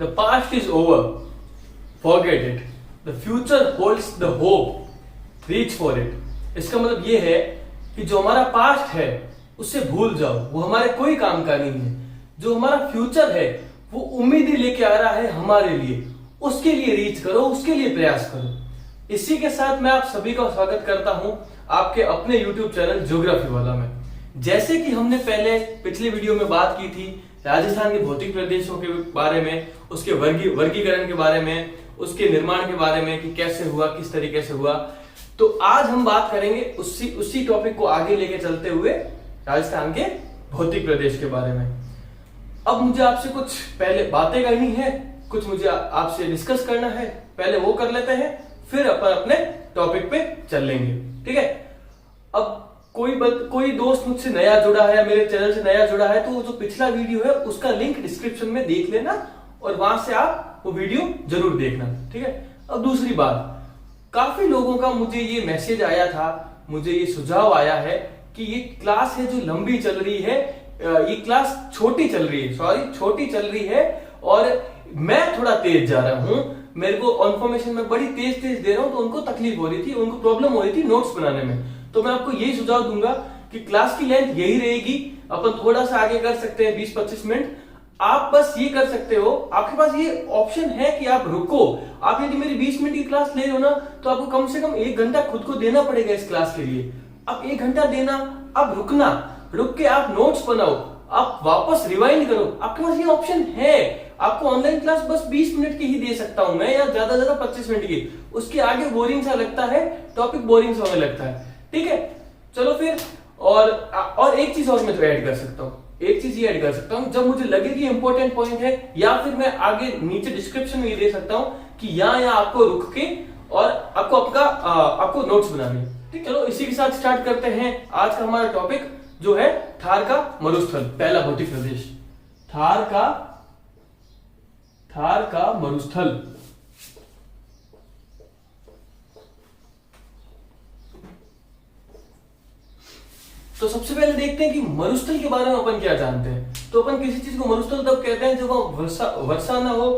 The past is over, forget it, the future holds the hope, reach for it. इसका मतलब ये है कि जो हमारा पास्ट है उससे भूल जाओ, वो हमारे कोई काम का नहीं है। जो हमारा फ्यूचर है वो उम्मीदें लेके आ रहा है हमारे लिए, उसके लिए रीच करो, उसके लिए प्रयास करो। इसी के साथ मैं आप सभी का स्वागत करता हूं आपके अपने YouTube चैनल ज्योग्राफी वाला में। जैसे कि हमने पहले पिछले वीडियो में बात की थी राजस्थान के भौतिक प्रदेशों के बारे में, उसके वर्गीकरण के बारे में, उसके निर्माण के बारे में कि कैसे हुआ, किस तरीके से हुआ। तो आज हम बात करेंगे उसी टॉपिक को आगे लेके चलते हुए राजस्थान के भौतिक प्रदेश के बारे में। अब मुझे आपसे कुछ पहले बातें करनी है, कुछ मुझे आपसे डिस्कस करना है, पहले वो कर लेते हैं, फिर अपन अपने टॉपिक पे चल लेंगे। ठीक है। अब कोई दोस्त मुझसे नया जुड़ा है, मेरे चैनल से नया जुड़ा है, तो वो जो पिछला वीडियो है उसका लिंक डिस्क्रिप्शन में देख लेना और वहां से आप वो वीडियो जरूर देखना। ठीक है। अब दूसरी बात, काफी लोगों का मुझे ये मैसेज आया था, मुझे ये सुझाव आया है कि ये क्लास है जो लंबी चल रही है, ये क्लास छोटी चल रही है और मैं थोड़ा तेज जा रहा हूं, मेरे को इन्फॉर्मेशन में बड़ी तेज दे रहा हूं, तो उनको तकलीफ हो रही थी, उनको प्रॉब्लम हो रही थी नोट्स बनाने में। तो मैं आपको यही सुझाव दूंगा कि क्लास की लेंथ यही रहेगी, अपन थोड़ा सा आगे कर सकते हैं 20-25 मिनट। आप बस ये कर सकते हो, आपके पास ये ऑप्शन है कि आप रुको। आप यदि मेरी 20 मिनट की क्लास ले रहे हो ना, तो आपको कम से कम 1 घंटा खुद को देना पड़ेगा इस क्लास के लिए। अब 1 घंटा देना, अब रुकना, रुक के आप नोट्स बनाओ, आप वापस रिवाइंड करो, आपके पास ये ऑप्शन है। आपको ऑनलाइन क्लास बस 20 मिनट की ही दे सकता हूं मैं, या ज्यादा 25 मिनट की। उसके आगे बोरिंग सा लगता है, टॉपिक बोरिंग सा होने लगता है। ठीक है, चलो फिर। और एक चीज और मैं तो ऐड कर सकता हूँ, एक चीज ये ऐड कर सकता हूँ, जब मुझे लगे कि इंपॉर्टेंट पॉइंट है, या फिर मैं आगे नीचे डिस्क्रिप्शन में ये दे सकता हूँ कि यहाँ आपको रुक के और आपको नोट्स बनाने। ठीक, चलो इसी के साथ स्टार्ट करते हैं आज का हमारा टॉपिक, जो है थार का मरुस्थल, पहला भौतिक प्रदेश, थार का मरुस्थल। तो सबसे पहले देखते हैं कि मरुस्थल के बारे में अपन क्या जानते हैं। तो अपन किसी चीज को मरुस्थल तब कहते हैं जब वह वर्षा ना हो,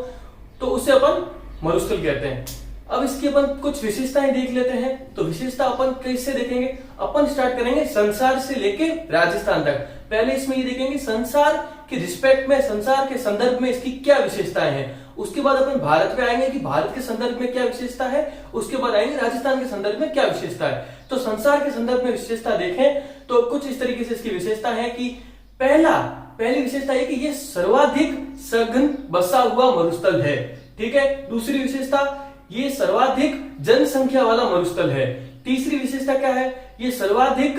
तो उसे अपन मरुस्थल कहते हैं। अब इसकी अपन कुछ विशेषताएं देख लेते हैं। तो विशेषता अपन कैसे देखेंगे, अपन स्टार्ट करेंगे संसार से लेके राजस्थान तक। पहले इसमें ये देखेंगे संसार के रिस्पेक्ट में, संसार के संदर्भ में इसकी क्या विशेषताएं हैं। उसके बाद अपन भारत पे आएंगे कि भारत के संदर्भ में क्या विशेषता है। उसके बाद आएंगे राजस्थान के संदर्भ में क्या विशेषता है। तो संसार के संदर्भ में विशेषता देखें तो कुछ इस तरीके से इसकी विशेषता है कि पहली विशेषता है कि ये सर्वाधिक सघन बसा हुआ मरुस्थल है। ठीक है। दूसरी विशेषता, ये सर्वाधिक जनसंख्या वाला मरुस्थल है। तीसरी विशेषता क्या है, ये सर्वाधिक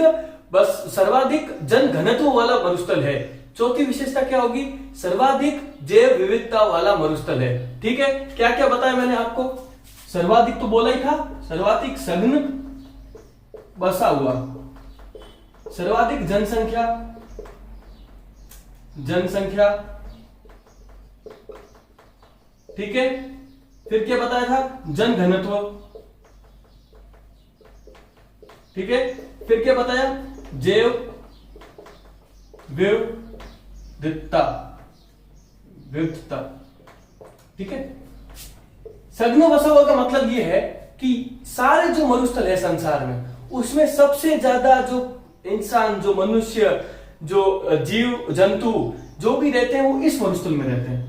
जन घनत्व वाला मरुस्थल है। चौथी विशेषता क्या होगी, सर्वाधिक जैव विविधता वाला मरुस्थल है। ठीक है। क्या क्या बताया मैंने आपको, सर्वाधिक तो बोला ही था, सर्वाधिक सघन बसा हुआ, सर्वाधिक जनसंख्या। ठीक है। फिर क्या बताया था, जन घनत्व। ठीक है। फिर क्या बताया, जैव विविधता। ठीक है। सघन बसा हुआ का मतलब यह है कि सारे जो मरुस्थल है संसार में, उसमें सबसे ज्यादा जो इंसान, जो मनुष्य, जो जीव जंतु जो भी रहते हैं वो इस मरुस्थल में रहते हैं।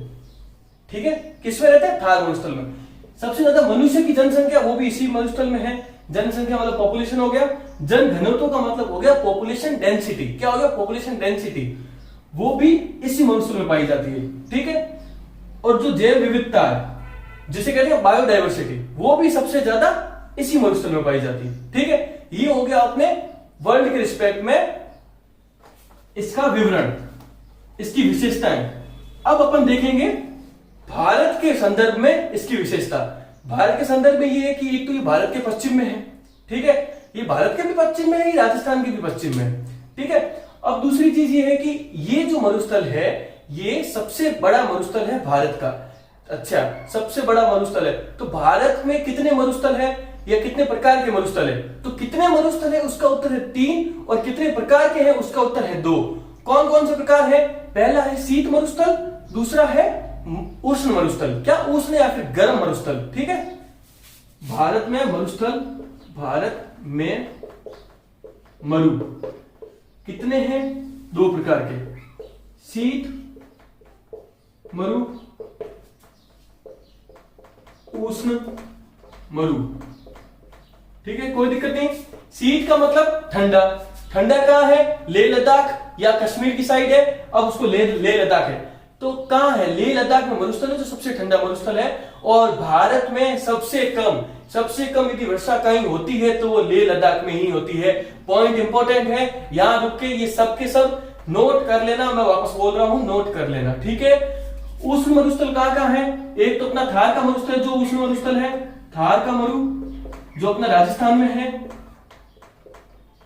ठीक है। किसमें रहते हैं, थार मरुस्थल में। सबसे ज्यादा मनुष्य की जनसंख्या वो भी इसी मरुस्थल में है। जनसंख्या मतलब पॉपुलेशन हो गया, जन घनत्व का मतलब हो गया पॉपुलेशन डेंसिटी। क्या हो गया, पॉपुलेशन डेंसिटी, वो भी इसी मरुस्थल में पाई जाती है। ठीक है। और जो जैव विविधता है, जिसे कहते हैं बायोडाइवर्सिटी, वो भी सबसे ज्यादा इसी मरुस्थल में पाई जाती है। ठीक है। ये हो गया अपने वर्ल्ड के रिस्पेक्ट में इसका विवरण, इसकी विशेषताएं। अब अपन देखेंगे भारत के संदर्भ में इसकी विशेषता। भारत के संदर्भ में ये है कि एक तो ये भारत के पश्चिम में है। ठीक है। ये भारत के भी पश्चिम में है, ये राजस्थान के भी पश्चिम में है। ठीक है। अब दूसरी चीज ये है कि ये जो मरुस्थल है, ये सबसे बड़ा मरुस्थल है भारत का। अच्छा, सबसे बड़ा मरुस्थल है। तो भारत में कितने मरुस्थल है या कितने प्रकार के मरुस्थल है, तो कितने मरुस्थल है उसका उत्तर है 3, और कितने प्रकार के हैं उसका उत्तर है 2। कौन कौन से प्रकार है, पहला है शीत मरुस्थल, दूसरा है उष्ण मरुस्थल, क्या उष्ण या फिर गर्म मरुस्थल, ठीक है। भारत में मरुस्थल, भारत में मरु कितने हैं, 2 प्रकार के, शीत मरु, उष्ण मरु, ठीक है, कोई दिक्कत नहीं। शीत का मतलब ठंडा, ठंडा कहां है, लेह लद्दाख या कश्मीर की साइड है, अब उसको लेह लद्दाख है, तो कहां है, लेह लद्दाख में मरुस्थल है जो सबसे ठंडा मरुस्थल है। और भारत में सबसे कम यदि वर्षा कहीं होती है तो वो लेह लद्दाख में ही होती है। पॉइंट इंपॉर्टेंट है, यहां रुक के ये सब के सब नोट कर लेना, मैं वापस बोल रहा हूं, नोट कर लेना, ठीक है। उष्ण मरुस्थल कहां है, एक तो अपना थार का मरुस्थल जो उष्ण मरुस्थल है, थार का मरु जो अपना राजस्थान में है,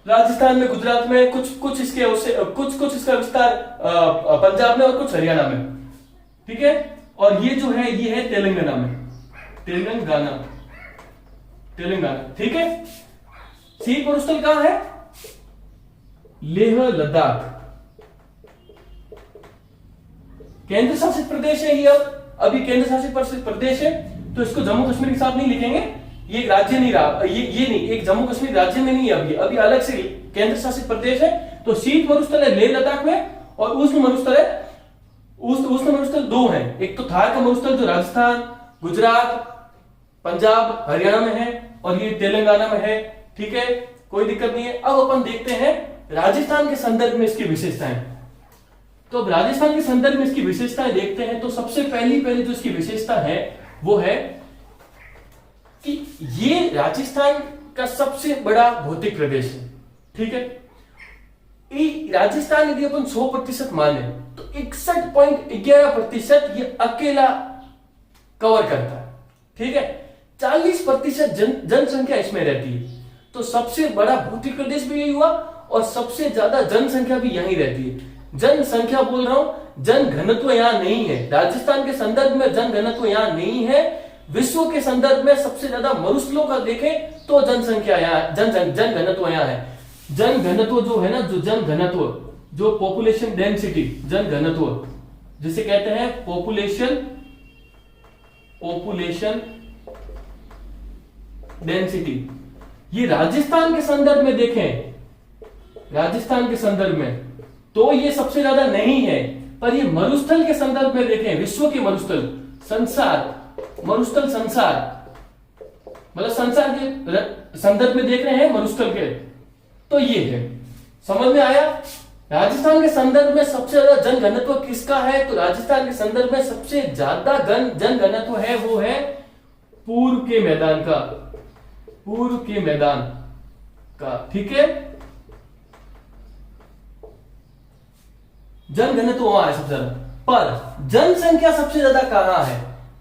राजस्थान में, गुजरात में, कुछ इसके उससे कुछ इसका विस्तार पंजाब में और कुछ हरियाणा में, ठीक है। और ये जो है ये है तेलंगाना में, तेलंगाना, ठीक है। शीत मरुस्थल कहां है, लेह लद्दाख, केंद्र शासित प्रदेश है ये, अभी केंद्र शासित प्रदेश है, तो इसको जम्मू कश्मीर के साथ नहीं लिखेंगे, ये एक राज्य नहीं रहा, ये नहीं, एक जम्मू कश्मीर राज्य में नहीं है, अभी अलग से केंद्र शासित प्रदेश है। तो शीत मरुस्थल है लेह लद्दाख में, और उष्ण मरुस्थल है, उष्ण मरुस्थल 2 हैं, एक तो थार का मरुस्थल जो राजस्थान, गुजरात, पंजाब, हरियाणा में है, और ये तेलंगाना में है, ठीक है, कोई दिक्कत नहीं है। अब अपन देखते हैं राजस्थान के संदर्भ में इसकी विशेषताएं। तो अब राजस्थान के संदर्भ में इसकी विशेषताएं देखते हैं, तो सबसे पहली जो इसकी विशेषता है वो है कि ये राजस्थान का सबसे बड़ा भौतिक प्रदेश है, ठीक है। राजस्थान यदि अपन 100% माने तो 61.11% ये अकेला कवर करता है, ठीक है। 40% जनसंख्या इसमें रहती है, तो सबसे बड़ा भौतिक प्रदेश भी यही हुआ, और सबसे ज्यादा जनसंख्या भी यहीं रहती है। जनसंख्या बोल रहा हूं, जन घनत्व यहां नहीं है, राजस्थान के संदर्भ में जन घनत्व यहां नहीं है। विश्व के संदर्भ में सबसे ज्यादा मरुस्थलों का देखें तो जनसंख्या यहाँ, जन घनत्व यहाँ है। जन घनत्व जो है ना, जो जन घनत्व, जो पॉपुलेशन डेंसिटी, जन घनत्व जिसे कहते हैं पॉपुलेशन डेंसिटी, ये राजस्थान के संदर्भ में देखें, राजस्थान के संदर्भ में तो ये सबसे ज्यादा नहीं है, पर ये मरुस्थल के संदर्भ में देखें, विश्व के मरुस्थल, मरुस्थल संसार, मतलब संसार के संदर्भ में देख रहे हैं मरुस्थल के, तो ये है, समझ में आया। राजस्थान के संदर्भ में सबसे ज्यादा जन घनत्व किसका है, तो राजस्थान के संदर्भ में सबसे ज्यादा जन घनत्व है वो है पूर्व के मैदान का, ठीक है। जन घनत्व वहां है सबसे ज्यादा, पर जनसंख्या सबसे ज्यादा कहां है,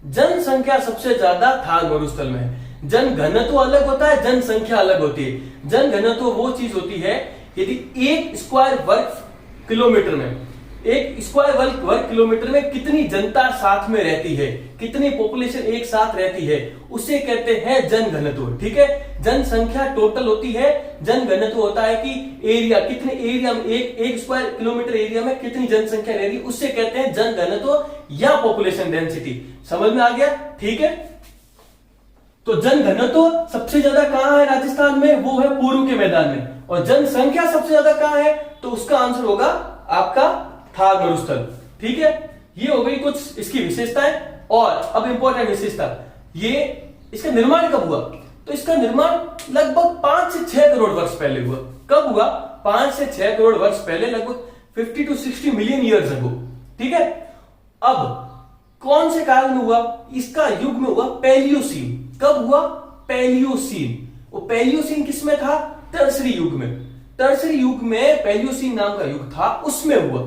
जनसंख्या सबसे ज्यादा थार मरुस्थल में है। जन घनत्व अलग होता है, जनसंख्या अलग होती है। जन घनत्व वो चीज होती है यदि 1 स्क्वायर वर्ग किलोमीटर में, 1 स्क्वायर वर्ग किलोमीटर में कितनी जनता साथ में रहती है, कितनी पॉपुलेशन एक साथ रहती है, उसे कहते हैं जन घनत्व, ठीक है। जनसंख्या टोटल होती है, जन घनत्व होता है कि एरिया, कितने एरिया में, एक स्क्वायर किलोमीटर एरिया में कितनी जनसंख्या रहेगी, उससे कहते हैं जन घनत्व या पॉपुलेशन डेंसिटी। समझ में आ गया, ठीक है। तो जन घनत्व सबसे ज्यादा कहां है राजस्थान में, वो है पूर्व के मैदान में, और जनसंख्या सबसे ज्यादा कहां है, तो उसका आंसर होगा आपका थार मरुस्थल, ठीक है। ये हो गई कुछ इसकी विशेषताएं। और अब इंपॉर्टेंट विशेषता, ये इसका निर्माण कब हुआ, तो इसका निर्माण लगभग 5 से 6 करोड़ वर्ष पहले हुआ। कब हुआ, 5 से 6 करोड़ वर्ष पहले, लगभग 50 to 60 मिलियन ईयर्स अगो, ठीक है। अब कौन से काल में हुआ, इसका युग में हुआ पैलियोसीन। कब हुआ, पैलियोसीन। वो पैलियोसीन किसमें था, टर्सरी युग में। टर्सरी युग में पैलियोसीन नाम का युग था, उसमें हुआ,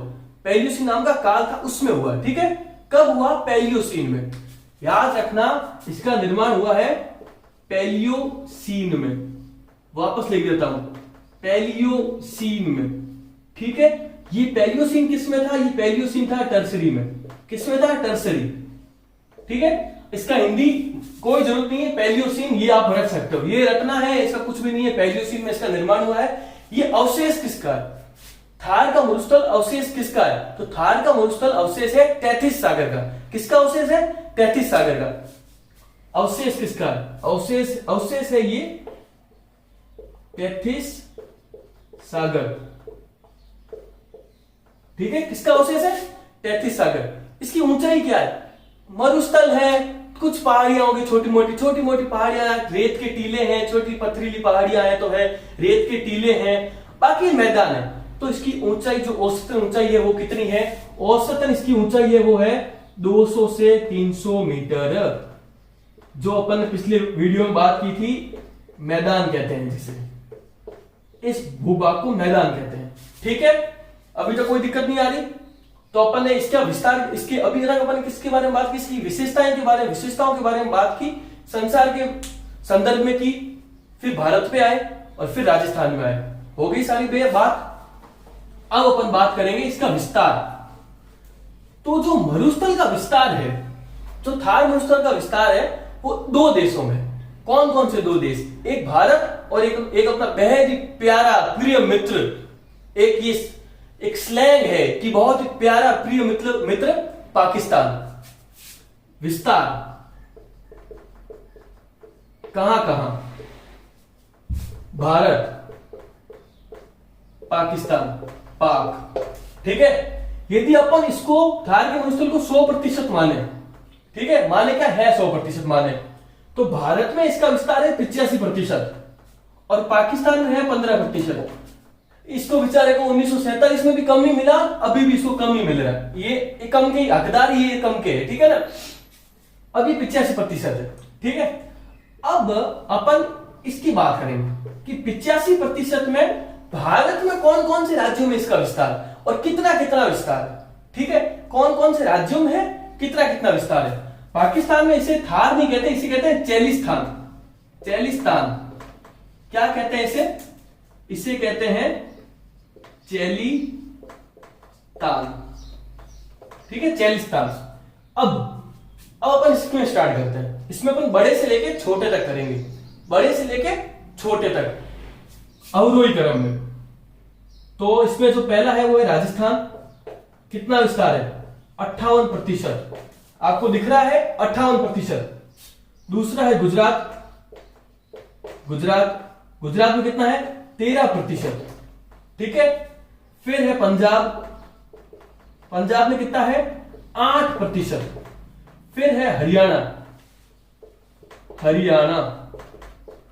पैलियोसीन नाम का काल था, उसमें हुआ, ठीक है। कब हुआ, पैलियोसीन में। याद रखना, इसका निर्माण हुआ है पैलियोसीन में, वापस लिख देता हूं, पैलियोसीन में, ठीक है। ये पैलियोसीन किसमें था, ये पैलियोसीन था टर्सरी में। किसमें था, टर्सरी, ठीक है। इसका हिंदी कोई जरूरत नहीं है, पैलियोसीन ये आप रख सकते हो, ये रखना है, इसका कुछ भी नहीं है। पैलियोसीन में इसका निर्माण हुआ है। ये अवशेष किसका है, थार का मरुस्थल अवशेष किसका है, तो थार का मरुस्थल अवशेष है तैथिस सागर का। किसका अवशेष है? तैतीस सागर का। अवशेष किसका? अवशेष है ये तैतीस सागर। ठीक है, किसका अवशेष है? तैतीस सागर। इसकी ऊंचाई क्या है? मरुस्थल है, कुछ पहाड़ियां होगी छोटी मोटी पहाड़ियां, रेत के टीले हैं, छोटी पथरीली पहाड़ियां हैं तो है, रेत के टीले हैं, बाकी मैदान है। तो इसकी ऊंचाई जो औसतन ऊंचाई है वो कितनी है? औसतन इसकी ऊंचाई है वो है 200 से 300 मीटर। जो अपन ने पिछले वीडियो में बात की थी, मैदान कहते हैं जिसे, इस भूभाग को मैदान कहते हैं। ठीक है, अभी तक कोई दिक्कत नहीं आ रही? तो अपन ने इसका विस्तार, इसके अभी तक अपन ने किसके बारे में बात की? इसकी विशेषताओं के बारे में बात की, संसार के संदर्भ में की, फिर भारत पे आए और फिर राजस्थान में आए। हो गई सारी बात। अब अपन बात करेंगे इसका विस्तार। तो जो मरुस्थल का विस्तार है, जो थार मरुस्थल का विस्तार है, वो दो देशों में। कौन कौन से दो देश? एक भारत और एक अपना बेहद ही प्यारा प्रिय मित्र, एक स्लैंग है कि बहुत ही प्यारा प्रिय मित्र पाकिस्तान। विस्तार कहां कहां? भारत, पाकिस्तान, पाक। ठीक है, यदि अपन इसको थार के मरुस्थल को 100% माने, ठीक है, माने क्या है? 100% माने तो भारत में इसका विस्तार है 85% और पाकिस्तान में है 15%। इसको बेचारे को 1947 में भी कम नहीं मिला, अभी भी इसको कम ही मिल रहा है। ये कम के हकदार, ये कम के है। ठीक है ना, अभी 85% है। ठीक है, अब अपन इसकी बात करेंगे कि 85% में भारत में कौन कौन से राज्यों में इसका विस्तार और कितना कितना विस्तार है। ठीक है, कौन कौन से राज्यों में है, कितना कितना विस्तार है। पाकिस्तान में इसे थार नहीं कहते, इसे कहते हैं चेलिस्तान। चेलिस्तान क्या कहते हैं इसे? इसे कहते हैं चेलिस्तान। ठीक है, चेलिस्तान। अब अपन इसमें स्टार्ट करते हैं। इसमें अपन बड़े से लेके छोटे तक करेंगे, बड़े से लेके छोटे तक अवरोही क्रम में। तो इसमें जो पहला है वो है राजस्थान। कितना विस्तार है? 58%। आपको दिख रहा है 58%। दूसरा है गुजरात। गुजरात में कितना है? 13%। ठीक है, फिर है पंजाब में कितना है? 8%। फिर है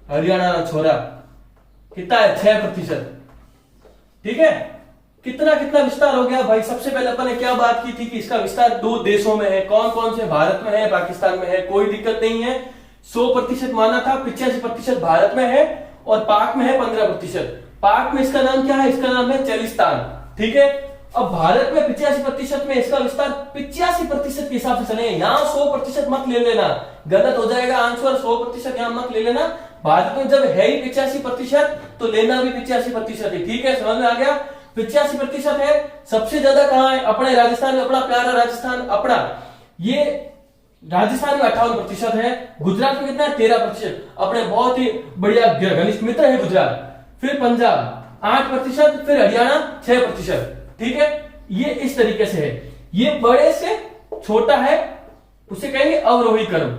हरियाणा छोरा, कितना है? 6%। ठीक है, कितना कितना विस्तार हो गया भाई। सबसे पहले अपन ने क्या बात की थी कि इसका विस्तार दो देशों में है। कौन कौन से? भारत में है, पाकिस्तान में है, कोई दिक्कत नहीं है। 100% माना था, 85% भारत में है और पाक में है 15%। पाक में इसका नाम क्या है? इसका नाम है चेलिस्तान। ठीक है, अब भारत में 85% में इसका विस्तार 85% के हिसाब से चले। यहां 100% मत ले लेना, गलत हो जाएगा आंसर। 100% यहां मत ले लेना। भारत में जब है ही 85% तो लेना भी 85% है। ठीक है, समझ में आ गया? 85% है। सबसे ज्यादा कहां है? अपने राजस्थान में, अपना प्यारा राजस्थान अपना। ये राजस्थान में 58% है। गुजरात में कितना है? 13%। अपने बहुत ही बढ़िया घनिष्ठ मित्र है गुजरात। फिर पंजाब 8%, फिर हरियाणा 6%। ठीक है, ये इस तरीके से है। ये बड़े से छोटा है, उसे कहेंगे अवरोही क्रम।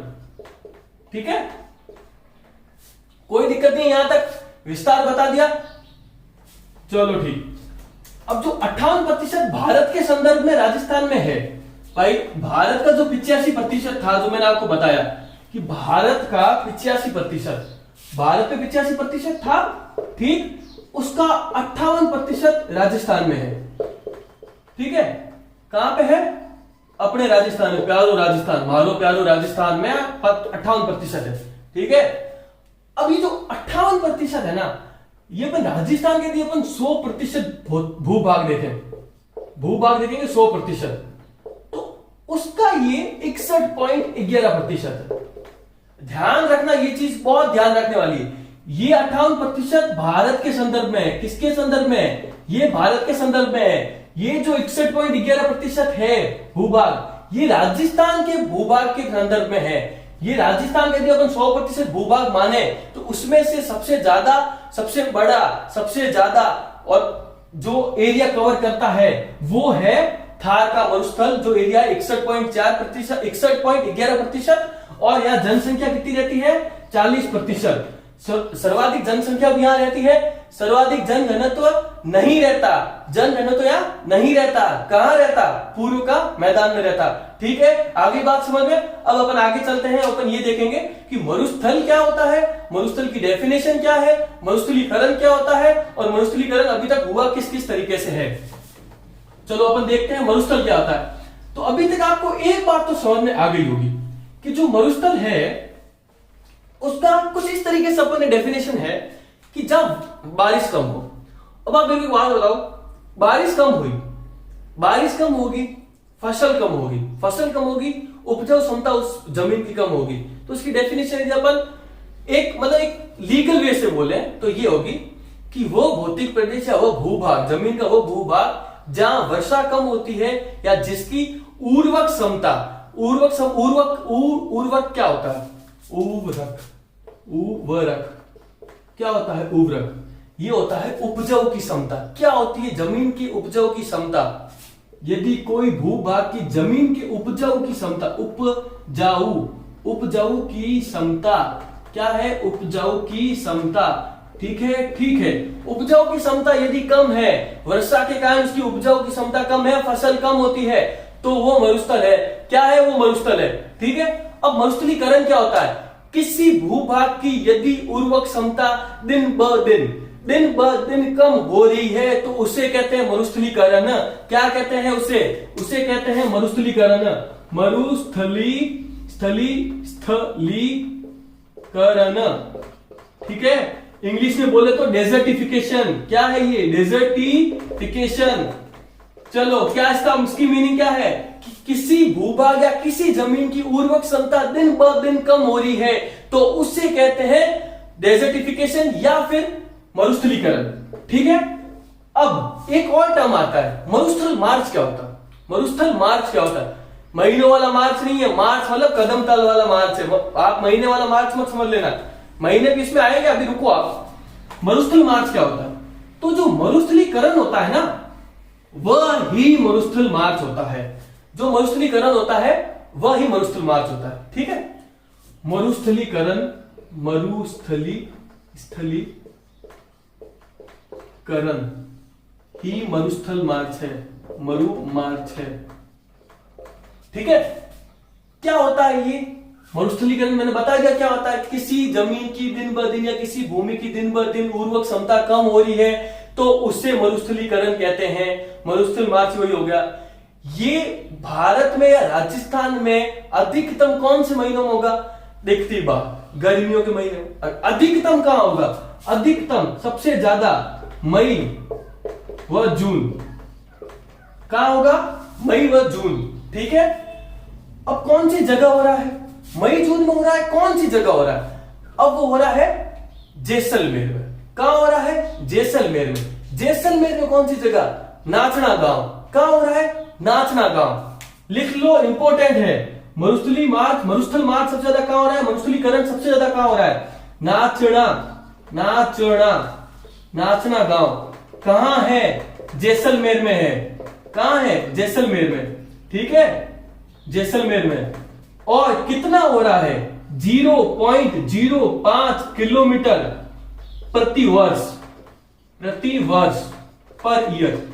ठीक है, कोई दिक्कत नहीं, यहां तक विस्तार बता दिया। चलो ठीक। अब जो 58% भारत के संदर्भ में राजस्थान में है भाई, भारत का जो 85% था, जो मैंने आपको बताया कि भारत का 85%, भारत में 85% था, ठीक, उसका 58% राजस्थान में है। ठीक है, कहां पे है? अपने राजस्थान में, प्यारो राजस्थान, मारो प्यारो राजस्थान में 58% है। ठीक है, अब ये जो 58% है ना, ये अपन राजस्थान के लिए अपन 100% भूभाग देखेंगे 100%, तो उसका ये 61.11% है। ध्यान रखना, ये चीज बहुत ध्यान रखने वाली है। ये 58% भारत के संदर्भ में है। किसके संदर्भ में है? ये भारत के संदर्भ में है। ये जो 61.11% है भूभाग, ये राजस्थान के भूभाग के संदर्भ में है। ये राजस्थान के यदि अपन 100% भूभाग माने तो उसमें से सबसे ज्यादा, सबसे बड़ा, सबसे ज्यादा और जो एरिया कवर करता है वो है थार का मरुस्थल जो एरिया 61.4%, 61.11%, और यहाँ जनसंख्या कितनी रहती है? 40%। सर्वाधिक जनसंख्या भी यहाँ रहती है, सर्वाधिक जन घनत्व नहीं रहता। जन घनत्व यहाँ नहीं रहता, कहां रहता? पूर्व का मैदान में रहता। ठीक है, आगे बात समझ में। अब अपन आगे चलते हैं, अपन ये देखेंगे कि मरुस्थल क्या होता है, मरुस्थल की डेफिनेशन क्या है, मरुस्थलीकरण क्या होता है, और मरुस्थलीकरण अभी तक हुआ किस किस तरीके से है। चलो अपन देखते हैं मरुस्थल क्या होता है। तो अभी तक आपको एक बात तो समझ में आ गई होगी कि जो मरुस्थल है उसका कुछ इस तरीके से अपन ने डेफिनेशन है कि जब बारिश कम हो। अब आप मेरे को बात बताओ, बारिश कम हुई, बारिश कम होगी, फसल कम होगी, फसल कम होगी, उपजाऊ क्षमता उस जमीन की कम होगी। तो उसकी डेफिनेशन यदि अपन एक लीगल वे से बोले तो ये होगी कि वो भौतिक प्रदेश या वो भूभाग, जमीन का वो भूभाग जहां वर्षा कम होती है या जिसकी उर्वरक क्षमता, उर्वरक क्या होता है? उर्वरक क्या होता है? उर्वरक ये होता है उपजाऊ की क्षमता। क्या होती है? जमीन की उपजाऊ की क्षमता। यदि कोई भूभाग की जमीन की उपजाऊ की क्षमता, उपजाऊ की क्षमता क्या है? उपजाऊ की क्षमता। ठीक है, ठीक है। उपजाऊ की क्षमता यदि कम है, वर्षा के कारण उसकी उपजाऊ की क्षमता कम है, फसल कम होती है, तो वो मरुस्थल है। क्या है? वो मरुस्थल है। ठीक है। अब मरुस्थलीकरण क्या होता है? किसी भूभाग की यदि उर्वरक क्षमता दिन ब दिन कम हो रही है तो उसे कहते हैं मरुस्थलीकरण। क्या कहते हैं उसे कहते हैं मरुस्थलीकरण। स्थलीकरण। ठीक है, इंग्लिश में बोले तो डेजर्टिफिकेशन। क्या है ये? डेजर्टिफिकेशन। चलो, क्या इसकी मीनिंग क्या है? कि किसी भूभाग या किसी जमीन की उर्वरक क्षमता दिन ब दिन कम हो रही है तो उससे कहते हैं डेजर्टिफिकेशन या फिर मरुस्थलीकरण। ठीक है। अब एक और टर्म आता है, मरुस्थल मार्च क्या होता है? मरुस्थल मार्च क्या होता है? महीनों वाला मार्च नहीं है, मार्च मतलब कदम ताल वाला मार्च है। आप महीने वाला मार्च मत समझ लेना, महीने भी इसमें आएंगे, अभी रुको आप। मरुस्थल मार्च क्या होता है? तो जो मरुस्थलीकरण होता है ना, वह ही मरुस्थल मार्च होता है। जो मरुस्थलीकरण होता है वह ही मरुस्थल मार्च होता है। ठीक है। मरुस्थलीकरण, स्थलीकरण ही मरुस्थल मार्च है, मरु मार्च है। ठीक है। क्या होता है ये मरुस्थलीकरण? मैंने बता दिया क्या होता है। किसी जमीन की दिन ब दिन या किसी भूमि की दिन ब दिन उर्वरक क्षमता कम हो रही है तो उससे मरुस्थलीकरण कहते हैं। मरुस्थल मार्च वही हो गया। ये भारत में या राजस्थान में अधिकतम कौन से महीनों में होगा? देखती बात, गर्मियों के महीने। अधिकतम कहां होगा? अधिकतम सबसे ज्यादा मई व जून। कहां होगा? मई व जून। ठीक है। अब कौन सी जगह हो रहा है? मई जून में हो रहा है। कौन सी जगह हो रहा है? अब वो हो रहा है जैसलमेर में। कहां हो रहा है? जैसलमेर में। जैसलमेर में कौन सी जगह? नाचना गांव। कहां हो रहा है? नाचना गांव। लिख लो, इंपॉर्टेंट है। मरुस्थल मार्च सबसे ज्यादा कहां हो रहा है? मरुस्थलीकरण सबसे ज्यादा कहां हो रहा है? नाचना गांव कहां है? जैसलमेर में है। कहां है? जैसलमेर में। ठीक है, जैसलमेर में। और कितना हो रहा है? 0.05 किलोमीटर प्रति वर्ष पर ईयर।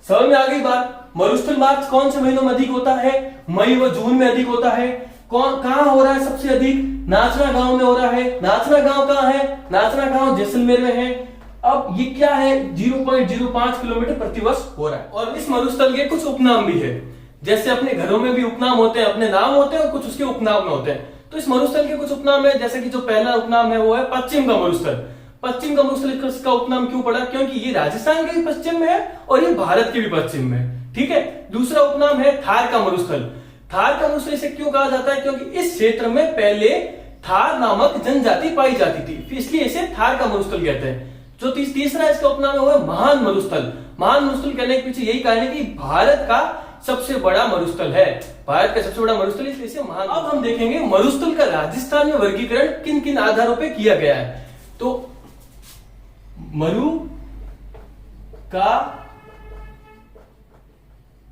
समझ में आ गई बात? मरुस्थल मार्च कौन से महीनों में अधिक होता है? मई व जून में अधिक होता है। कहां हो रहा है सबसे अधिक? नाचना गांव में हो रहा है। नाचना गांव कहां है? नाचना गांव जैसलमेर में है। अब ये क्या है? 0.05 किलोमीटर प्रति वर्ष हो रहा है। और इस मरुस्थल के कुछ उपनाम भी है। जैसे अपने घरों में भी उपनाम होते हैं, अपने नाम होते हैं और कुछ उसके उपनाम में होते हैं। तो इस मरुस्थल के कुछ उपनाम है, जैसे कि जो पहला उपनाम है वो है पश्चिम का मरुस्थल। पश्चिम का मरुस्थल का उपनाम क्यों पड़ा? क्योंकि ये राजस्थान के भी पश्चिम में है और ये भारत के भी पश्चिम में है। ठीक है। दूसरा उपनाम है थार का मरुस्थल। थार का मरुस्थल इसे क्यों कहा जाता है? क्योंकि इस क्षेत्र में पहले थार नामक जनजाति पाई जाती थी, इसलिए इसे थार का मरुस्थल कहते हैं। जो तीसरा इसका उपनाम है वो है महान मरुस्थल। महान मरुस्थल कहने के पीछे यही कारण है कि भारत का सबसे बड़ा मरुस्थल है, भारत का सबसे बड़ा मरुस्थल, इसलिए इसे महान। अब हम देखेंगे मरुस्थल का राजस्थान में वर्गीकरण किन किन आधारों पर किया गया है। तो मरु का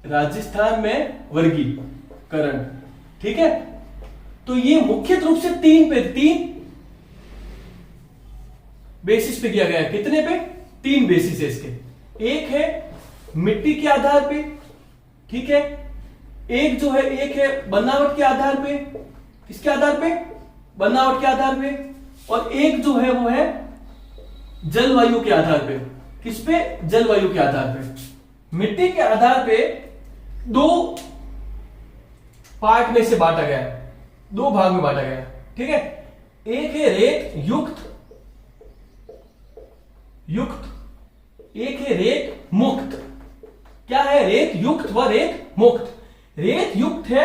राजस्थान में वर्गीकरण। ठीक है, तो ये मुख्य रूप से तीन बेसिस पे किया गया है। कितने पे? 3 बेसिस है इसके। एक है मिट्टी के आधार पे, ठीक है, एक है बनावट के आधार पे। किसके आधार पे? बनावट के आधार पे। और एक जो है वो है जलवायु के आधार पे। किस पे? जलवायु के आधार पे। मिट्टी के आधार पे 2 पार्ट में से बांटा गया है, 2 भाग में बांटा गया है। ठीक है, एक है रेत युक्त, एक है रेत मुक्त। क्या है? रेत युक्त व रेत मुक्त। रेत युक्त है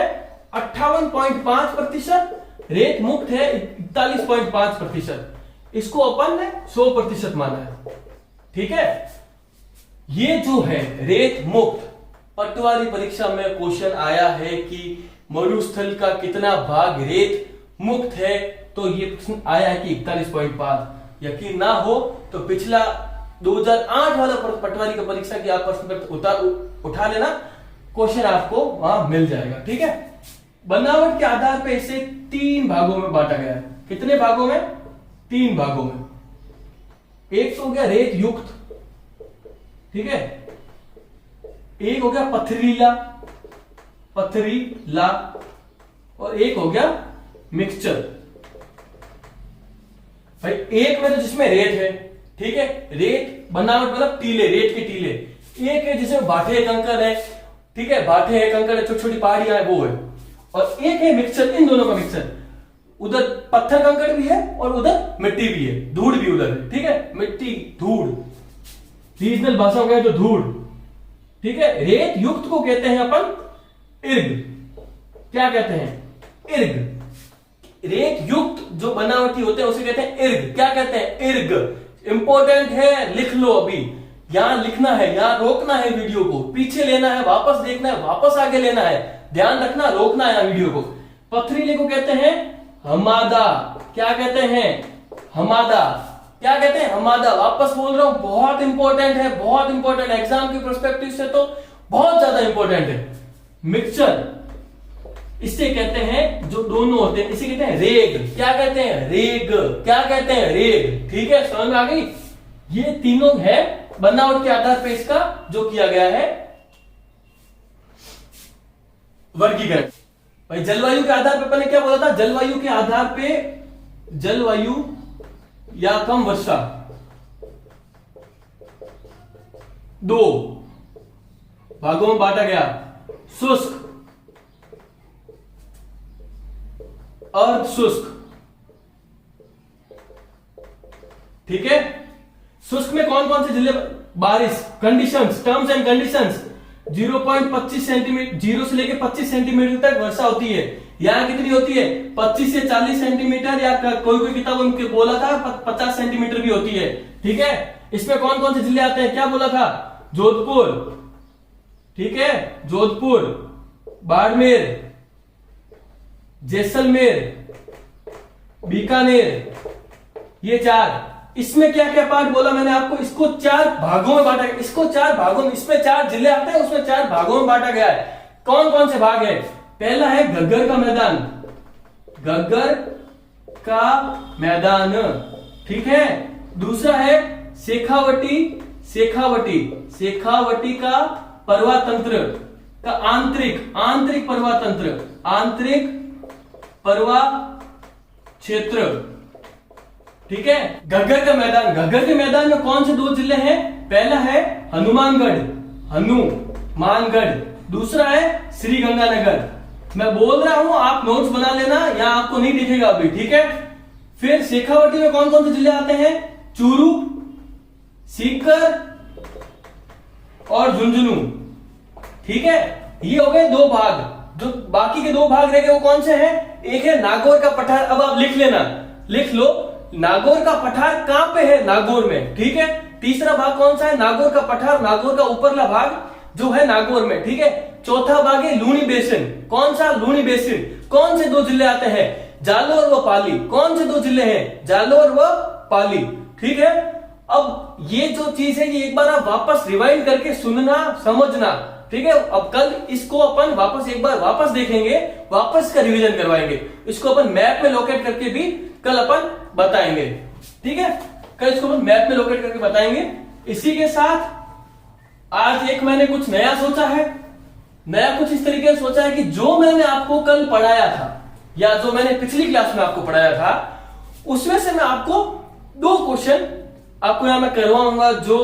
58.5%, रेत मुक्त है 41.5%। इसको अपन ने 100% माना है। ठीक है, ये जो है रेत मुक्त, पटवारी परीक्षा में क्वेश्चन आया है कि मरुस्थल का कितना भाग रेत मुक्त है, तो ये प्रश्न आया है कि 41.5। यकीन ना हो तो पिछला 2008 वाला पटवारी का परीक्षा की आप प्रश्न पत्र उठा लेना, क्वेश्चन आपको वहां मिल जाएगा। ठीक है, बनावट के आधार पर इसे 3 भागों में बांटा गया है। कितने भागों में? 3 भागों में। एक तो हो गया रेत युक्त, ठीक है, एक हो गया पथरीला, और एक हो गया मिक्सचर। भाई एक में तो जिसमें रेत है, ठीक है, रेत बनावट मतलब टीले, रेत के टीले। एक है जिसमें बाटे कंकड़ है, ठीक है, बाटे है, कंकड़ है, छोटी छोटी पहाड़ियां है, वो है। और एक है मिक्सचर, इन दोनों का मिक्सचर। उधर पत्थर कंकड़ भी है और उधर मिट्टी भी है, धूड़ भी उधर है। ठीक है, मिट्टी धूड़, रीजनल भाषा में जो धूड़। ठीक है, रेत युक्त को कहते हैं अपन इर्ग। क्या कहते हैं? इर्ग। रेत युक्त जो बनावटी होते हैं उसे कहते हैं इर्ग। क्या कहते हैं? इर्ग। इंपॉर्टेंट है, लिख लो अभी। यहां लिखना है, यहां रोकना है, वीडियो को पीछे लेना है, वापस देखना है, वापस आगे लेना है, ध्यान रखना, रोकना है वीडियो को। पथरीले को कहते हैं हमादा। क्या कहते हैं? हमादा। क्या कहते हैं? हमादा। वापस बोल रहा हूं, बहुत इंपॉर्टेंट है, बहुत इंपॉर्टेंट, एग्जाम के पर्सपेक्टिव से तो बहुत ज्यादा इंपॉर्टेंट है। मिक्सचर इसे कहते हैं, जो दोनों होते हैं इसे कहते हैं रेग। क्या कहते हैं? रेग। क्या कहते हैं? रेग। ठीक है, समझ में आ गई? ये तीनों है बनावट के आधार पर इसका जो किया गया है वर्गीकरण। भाई जलवायु के आधार पर मैंने क्या बोला था? जलवायु के आधार पे जलवायु या कम वर्षा 2 भागों में बांटा गया। शुष्क, अर्ध शुष्क। ठीक है, शुष्क में कौन कौन से जिले? बारिश, conditions, terms and conditions. 0.25 centimetre, 0 से लेकर 25 सेंटीमीटर तक वर्षा होती है। यहां कितनी होती है? 25 से 40 सेंटीमीटर, या कोई किताब में बोला था 50 सेंटीमीटर भी होती है। ठीक है, इसमें कौन कौन से जिले आते हैं? क्या बोला था? जोधपुर, ठीक है, जोधपुर, बाड़मेर, जैसलमेर, बीकानेर, ये 4। इसमें क्या क्या पार्ट बोला मैंने आपको? इसको 4 भागों में बांटा गया। इसको 4 भागों में, इसमें 4 जिले आते हैं, उसमें 4 भागों में बांटा गया है। कौन कौन से भाग है? पहला है घग्गर का मैदान, घग्गर का मैदान, ठीक है। दूसरा है शेखावटी, शेखावटी का पर्वातंत्र का आंतरिक पर्वातंत्र, आंतरिक पर्वा क्षेत्र, ठीक है। घग्गर का मैदान, घग्गर के मैदान में कौन से 2 जिले हैं? पहला है हनुमानगढ़, दूसरा है श्रीगंगानगर। मैं बोल रहा हूं, आप नोट्स बना लेना, यहां आपको नहीं दिखेगा अभी, ठीक है। फिर शेखावटी में कौन कौन से जिले आते हैं? चूरू, सीकर और झुंझुनू, ठीक है। ये हो गए 2 भाग। जो बाकी के 2 भाग रह गए वो कौन से हैं? एक है नागौर का पठार। अब आप लिख लेना, लिख लो, नागौर का पठार कहां पे है? नागौर में, ठीक है। तीसरा भाग कौन सा है? नागौर का पठार, नागौर का ऊपरला भाग जो है नागौर में, ठीक है। चौथा भाग है लूनी बेसिन। कौन सा? लूनी बेसिन। कौन से 2 जिले आते हैं? जालोर व पाली। कौन से 2 जिले हैं? जालोर व पाली, ठीक है। अब ये जो चीज है ये एक बार आप वापस रिवाइंड करके सुनना, समझना, ठीक है। अब कल इसको अपन वापस एक बार वापस देखेंगे, वापस का रिवीजन करवाएंगे, इसको अपन मैप में लोकेट करके भी कल अपन बताएंगे, ठीक है। कल इसको अपन मैप में लोकेट करके बताएंगे। इसी के साथ आज एक मैंने कुछ नया सोचा है, नया कुछ इस तरीके से सोचा है कि जो मैंने आपको कल पढ़ाया था या जो मैंने पिछली क्लास में आपको पढ़ाया था उसमें से मैं आपको 2 क्वेश्चन आपको यहां मैं करवाऊंगा जो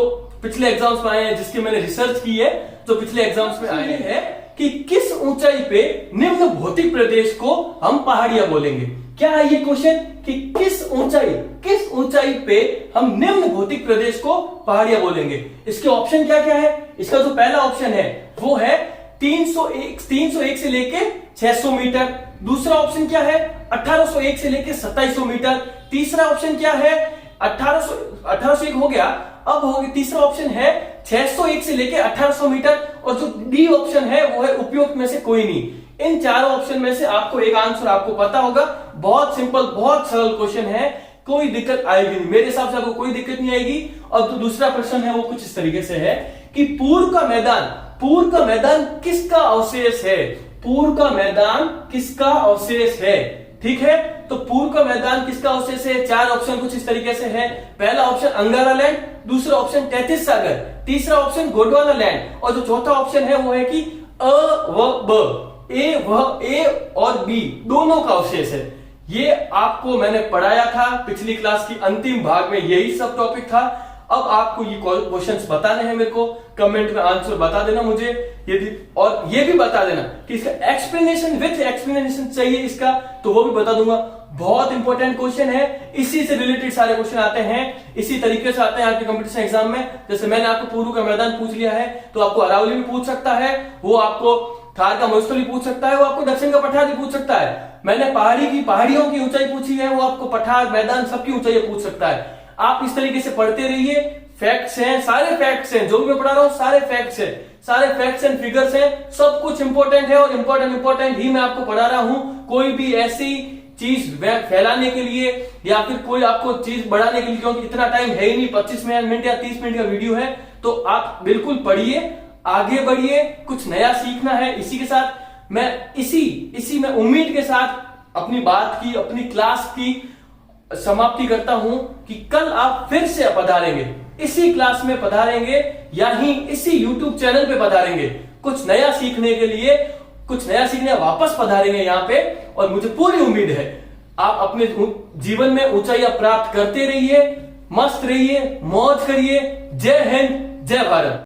पिछले एग्जाम्स में आए हैं, जिसकी मैंने रिसर्च की है, जो पिछले एग्जाम्स में आए हैं कि किस ऊंचाई पे निम्न भौतिक प्रदेश को हम पहाड़ियां बोलेंगे। क्या है ये क्वेश्चन कि किस ऊंचाई पे हम निम्न भौतिक प्रदेश को पहाड़ियां बोलेंगे। इसके ऑप्शन क्या क्या है। इसका जो पहला ऑप्शन है वो है 301 से लेके 600 मीटर। दूसरा ऑप्शन क्या है 1801 से लेके 2700 मीटर। तीसरा ऑप्शन क्या है 1801 हो गया, अब हो गया तीसरा ऑप्शन है 601 से लेके 1800 मीटर। और जो डी ऑप्शन है वो है उपयुक्त में से कोई नहीं। इन चारों ऑप्शन में से आपको एक आंसर आपको पता होगा। बहुत सिंपल, बहुत सरल क्वेश्चन है, कोई दिक्कत आएगी नहीं, मेरे हिसाब से आपको कोई दिक्कत नहीं आएगी। और जो दूसरा प्रश्न है वो कुछ इस तरीके से है कि पूर्व का मैदान किसका अवशेष है। पूर्व का मैदान किसका अवशेष है, ठीक है। तो पूर्व का मैदान किसका अवशेष है, 4 ऑप्शन कुछ इस तरीके से है। पहला ऑप्शन अंगारा लैंड, दूसरा ऑप्शन 33 सागर, तीसरा ऑप्शन गोंडवाना लैंड और जो चौथा ऑप्शन है वो है कि अ व ब, ए और बी दोनों का अवशेष है। ये आपको मैंने पढ़ाया था पिछली क्लास की अंतिम भाग में, यही सब टॉपिक था। अब आपको ये क्वेश्चंस बताने हैं, मेरे को कमेंट में आंसर बता देना मुझे यदि, और ये भी बता देना कि इसका एक्सप्लेनेशन विथ एक्सप्लेनेशन चाहिए इसका, तो वो भी बता दूंगा। बहुत इंपॉर्टेंट क्वेश्चन है, इसी से रिलेटेड सारे क्वेश्चन आते हैं, इसी तरीके से आते हैं आपके कंपटीशन एग्जाम में। जैसे मैंने आपको पूर्व का मैदान पूछ लिया है तो आपको अरावली भी पूछ सकता है, वो आपको थार का महोत्सव भी पूछ सकता है, वो आपको दक्षिण का पठार भी पूछ सकता है। मैंने पहाड़ियों की ऊंचाई पूछी है, वो आपको पठार मैदान सबकी ऊंचाई पूछ सकता है। आप इस तरीके से पढ़ते रहिए, फैक्ट्स हैं, सारे फैक्ट्स हैं, जो भी मैं पढ़ा रहा हूं सारे फैक्ट्स हैं, सारे फैक्ट्स एंड फिगर्स हैं, सब कुछ इंपॉर्टेंट है और इंपॉर्टेंट ही मैं आपको पढ़ा रहा हूं। कोई भी ऐसी चीज फैलाने के लिए या फिर कोई आपको चीज बढ़ाने के लिए, क्योंकि इतना टाइम है ही नहीं, 25 मिनट या 30 मिनट का वीडियो है, तो आप बिल्कुल पढ़िए, आगे बढ़िए, कुछ नया सीखना है। इसी के साथ मैं इसी में उम्मीद के साथ अपनी बात की, अपनी क्लास की समाप्ति करता हूं कि कल आप फिर से पधारेंगे, इसी क्लास में पधारेंगे या ही इसी YouTube चैनल पे पधारेंगे, कुछ नया सीखने के लिए, कुछ नया सीखने वापस पधारेंगे यहाँ पे। और मुझे पूरी उम्मीद है आप अपने जीवन में ऊंचाइयां प्राप्त करते रहिए, मस्त रहिए, मौज करिए। जय हिंद, जय भारत।